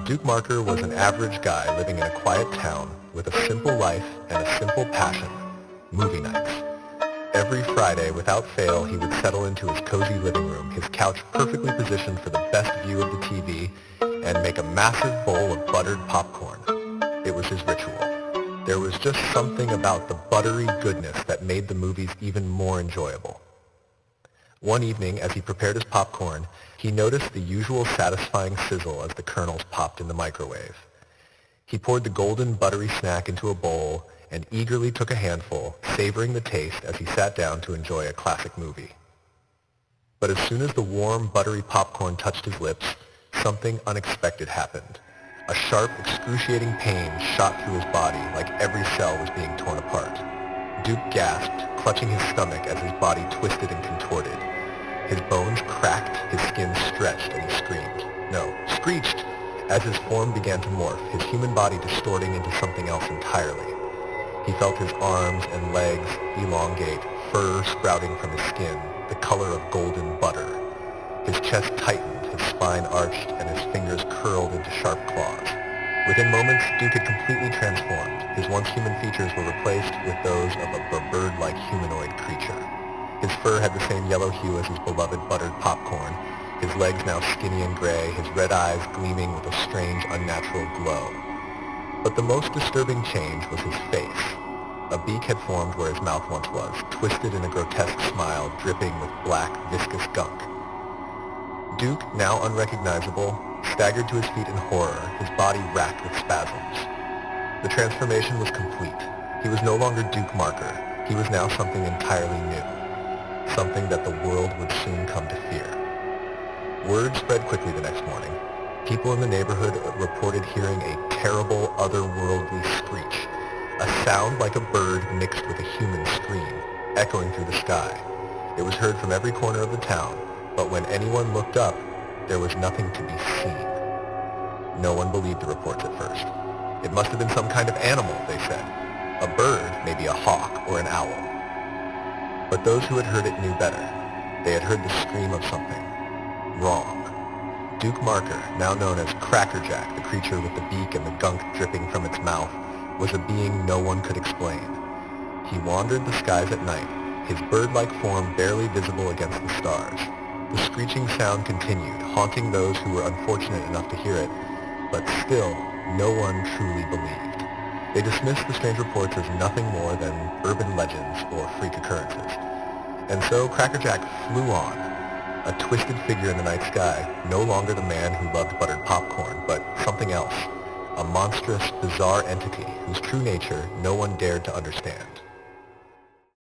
Duke Marker was an average guy living in a quiet town with a simple life and a simple passion, movie nights. Every Friday, without fail, he would settle into his cozy living room, his couch perfectly positioned for the best view of the TV, and make a massive bowl of buttered popcorn. It was his ritual. There was just something about the buttery goodness that made the movies even more enjoyable. One evening, as he prepared his popcorn, he noticed the usual satisfying sizzle as the kernels popped in the microwave. He poured the golden, buttery snack into a bowl and eagerly took a handful, savoring the taste as he sat down to enjoy a classic movie. But as soon as the warm, buttery popcorn touched his lips, something unexpected happened. A sharp, excruciating pain shot through his body like every cell was being torn apart. Duke gasped, clutching his stomach as his body twisted and contorted. His bones cracked, his skin stretched, and he screamed. No, screeched! As his form began to morph, his human body distorting into something else entirely. He felt his arms and legs elongate, fur sprouting from his skin, the color of golden butter. His chest tightened, his spine arched, and his fingers curled into sharp claws. Within moments, Duke had completely transformed. His once human features were replaced with those of a bird-like humanoid creature. His fur had the same yellow hue as his beloved buttered popcorn, his legs now skinny and gray, his red eyes gleaming with a strange, unnatural glow. But the most disturbing change was his face. A beak had formed where his mouth once was, twisted in a grotesque smile, dripping with black, viscous gunk. Duke, now unrecognizable, staggered to his feet in horror, his body racked with spasms. The transformation was complete. He was no longer Duke Marker. He was now something entirely new. Something that the world would soon come to fear. Word spread quickly the next morning. People in the neighborhood reported hearing a terrible, otherworldly screech, a sound like a bird mixed with a human scream, echoing through the sky. It was heard from every corner of the town, but when anyone looked up, there was nothing to be seen. No one believed the reports at first. It must have been some kind of animal, they said. A bird, maybe a hawk or an owl. But those who had heard it knew better. They had heard the scream of something wrong. Duke Marker, now known as Crackerjack, the creature with the beak and the gunk dripping from its mouth, was a being no one could explain. He wandered the skies at night, his bird-like form barely visible against the stars. The screeching sound continued, haunting those who were unfortunate enough to hear it, but still, no one truly believed. They dismissed the strange reports as nothing more than urban legends or freak occurrences. And so Crackerjack flew on, a twisted figure in the night sky, no longer the man who loved buttered popcorn, but something else, a monstrous, bizarre entity whose true nature no one dared to understand.